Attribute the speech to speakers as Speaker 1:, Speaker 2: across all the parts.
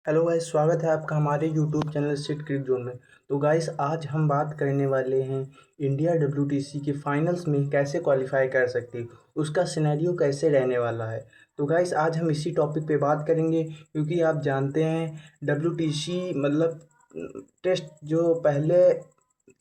Speaker 1: Hello guys, स्वागत है आपका हमारे यूट्यूब चैनल स्ट्रीट क्रिक जोन में। तो गाइस, आज हम बात करने वाले हैं इंडिया डब्ल्यूटीसी के फाइनल्स में कैसे क्वालिफाई कर सकती है, उसका सिनेरियो कैसे रहने वाला है। तो गाइस, आज हम इसी टॉपिक पे बात करेंगे क्योंकि आप जानते हैं डब्ल्यूटीसी मतलब टेस्ट जो पहले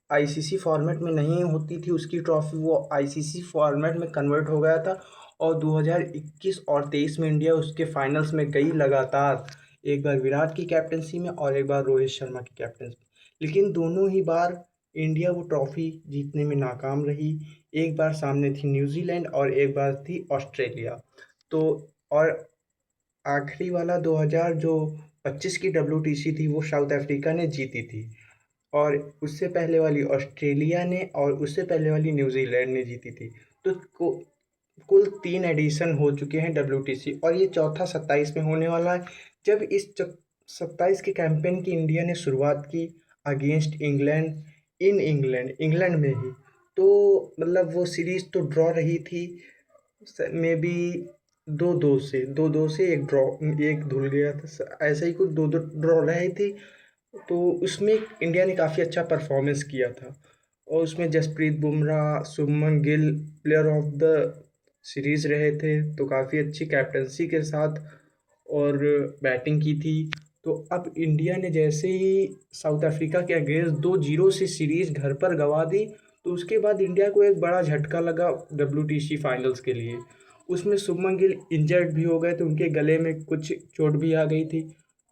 Speaker 1: आईसीसी फॉर्मेट में नहीं होती थी, उसकी ट्रॉफी वो आईसीसी फॉर्मेट में कन्वर्ट हो गया था। और 2021 और 23 में इंडिया उसके फाइनल्स में गई लगातार, एक बार विराट की कैप्टनसी में और एक बार रोहित शर्मा की कैप्टनसी में। लेकिन दोनों ही बार इंडिया वो ट्रॉफी जीतने में नाकाम रही। एक बार सामने थी न्यूजीलैंड और एक बार थी ऑस्ट्रेलिया। तो और आखिरी वाला 2025 की डब्ल्यूटीसी थी, वो साउथ अफ्रीका ने जीती थी। और उससे पहले वाली ऑस्ट्रेलिया ने और उससे पहले वाली न्यूजीलैंड ने जीती थी। तो कुल 3 एडिशन हो चुके हैं डब्ल्यूटीसी, और ये चौथा 27 में होने वाला है। जब इस 27 के कैंपेन की इंडिया ने शुरुआत की अगेंस्ट इंग्लैंड, इन इंग्लैंड में ही, तो मतलब वो सीरीज तो ड्रॉ रही थी मे बी 2-2 से एक ड्रॉ, एक धुल गया था, ऐसा ही कुछ 2-2 ड्रॉ रही थी। तो उसमें इंडिया ने काफ़ी अच्छा परफॉर्मेंस किया था, और उसमें Jasprit Bumrah, Shubman Gill player of the series रहे थे, तो काफ़ी अच्छी कैप्टनसी के साथ और बैटिंग की थी। तो अब इंडिया ने जैसे ही साउथ अफ्रीका के अगेंस्ट 2-0 से सीरीज घर पर गंवा दी, तो उसके बाद इंडिया को एक बड़ा झटका लगा डब्ल्यूटीसी फाइनल्स के लिए। उसमें शुभमन गिल इंजर्ड भी हो गए थे, उनके गले में कुछ चोट भी आ गई थी।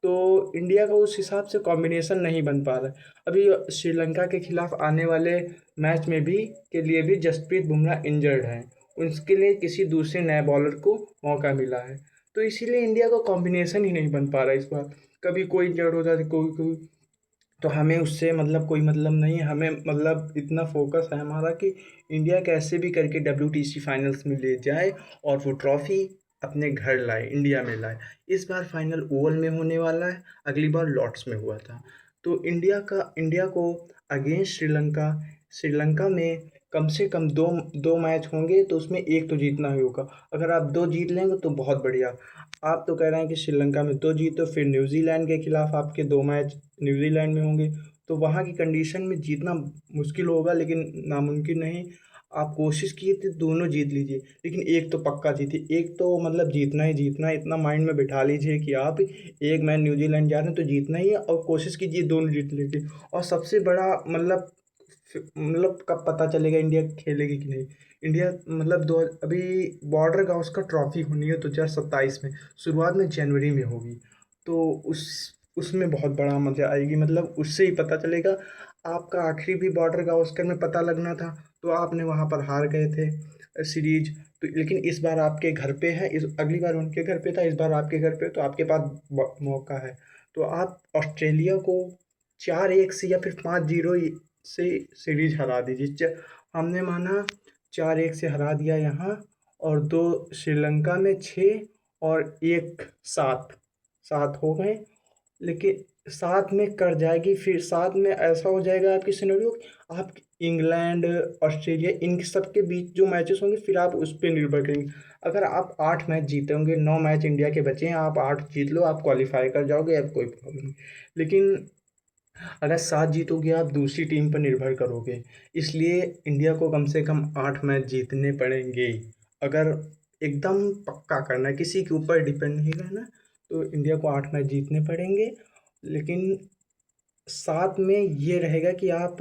Speaker 1: तो इंडिया का उस हिसाब से कॉम्बिनेशन नहीं बन पा रहा है। अभी श्रीलंका के खिलाफ आने वाले मैच में भी के लिए भी जसप्रीत बुमराह इंजर्ड हैं, उसके लिए किसी दूसरे नए बॉलर को मौका मिला है। तो इसीलिए इंडिया का कॉम्बिनेशन ही नहीं बन पा रहा है इस बार। कभी कोई इंजर्ड हो जाता है, कोई कोई, तो हमें उससे मतलब कोई मतलब नहीं है। हमें मतलब इतना फोकस है हमारा कि इंडिया कैसे भी करके डब्ल्यूटीसी फाइनल्स में ले जाए और वो ट्रॉफी अपने घर लाए, इंडिया में लाए। इस बार फाइनल ओवल में होने वाला है, अगली बार लॉर्ड्स में हुआ था। तो इंडिया को अगेंस्ट श्रीलंका में कम से कम दो दो मैच होंगे, तो उसमें एक तो जीतना ही होगा। अगर आप 2 जीत लेंगे तो बहुत बढ़िया। आप तो कह रहे हैं कि श्रीलंका में 2 जीतो, फिर न्यूजीलैंड के खिलाफ आपके 2 मैच न्यूजीलैंड में होंगे, तो वहाँ की कंडीशन में जीतना मुश्किल होगा, लेकिन नामुमकिन नहीं। आप कोशिश किए थे दोनों जीत लीजिए, लेकिन एक तो पक्का जीतिए, एक तो मतलब जीतना ही जीतना है। इतना माइंड में बिठा लीजिए कि आप एक मैच न्यूजीलैंड जा रहे हैं तो जीतना ही है, और कोशिश कीजिए दोनों जीत लीजिए। और सबसे बड़ा मतलब कब पता चलेगा इंडिया खेलेगी कि नहीं। इंडिया मतलब दो अभी बॉर्डर गावस्कर ट्रॉफी होनी है 2027 में, शुरुआत में जनवरी में होगी। तो उसमें बहुत बड़ा मजा आएगी, मतलब उससे ही पता चलेगा। आपका आखिरी भी बॉर्डर गावस्कर में पता लगना था, तो आपने वहाँ पर हार गए थे सीरीज। तो लेकिन इस बार आपके घर पे है, इस अगली बार उनके घर पे था, इस बार आपके घर पे, तो आपके पास मौका है। तो आप ऑस्ट्रेलिया को 4-1 से या फिर 5-0 से सीरीज हरा दीजिए। हमने माना 4-1 से हरा दिया यहाँ, और 2 श्रीलंका में, 6 और 1 7, 7 हो गए। लेकिन साथ में कर जाएगी, फिर साथ में ऐसा हो जाएगा आपकी सिनेरियो, आप इंग्लैंड, ऑस्ट्रेलिया, इन सब के बीच जो मैचेस होंगे फिर आप उस पर निर्भर करेंगे। अगर आप 8 मैच जीते होंगे, 9 मैच इंडिया के बचे हैं, आप 8 जीत लो, आप क्वालिफाई कर जाओगे, अब कोई प्रॉब्लम नहीं। लेकिन अगर 7 जीतोगे, आप दूसरी टीम पर निर्भर करोगे। इसलिए इंडिया को कम से कम 8 मैच जीतने पड़ेंगे। अगर एकदम पक्का करना है, किसी के ऊपर डिपेंड नहीं रहना, तो इंडिया को 8 मैच जीतने पड़ेंगे। लेकिन साथ में ये रहेगा कि आप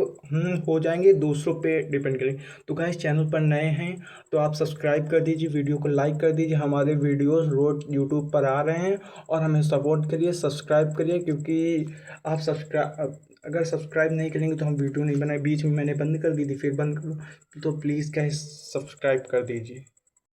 Speaker 1: हो जाएंगे, दूसरों पे डिपेंड करें। तो गाइस, चैनल पर नए हैं तो आप सब्सक्राइब कर दीजिए, वीडियो को लाइक कर दीजिए। हमारे वीडियोस रोज यूट्यूब पर आ रहे हैं, और हमें सपोर्ट करिए, सब्सक्राइब करिए, क्योंकि आप अगर सब्सक्राइब नहीं करेंगे तो हम वीडियो नहीं बनाए। बीच में मैंने बंद कर दी थी, फिर बंद करो, तो प्लीज़ गाइस सब्सक्राइब कर दीजिए।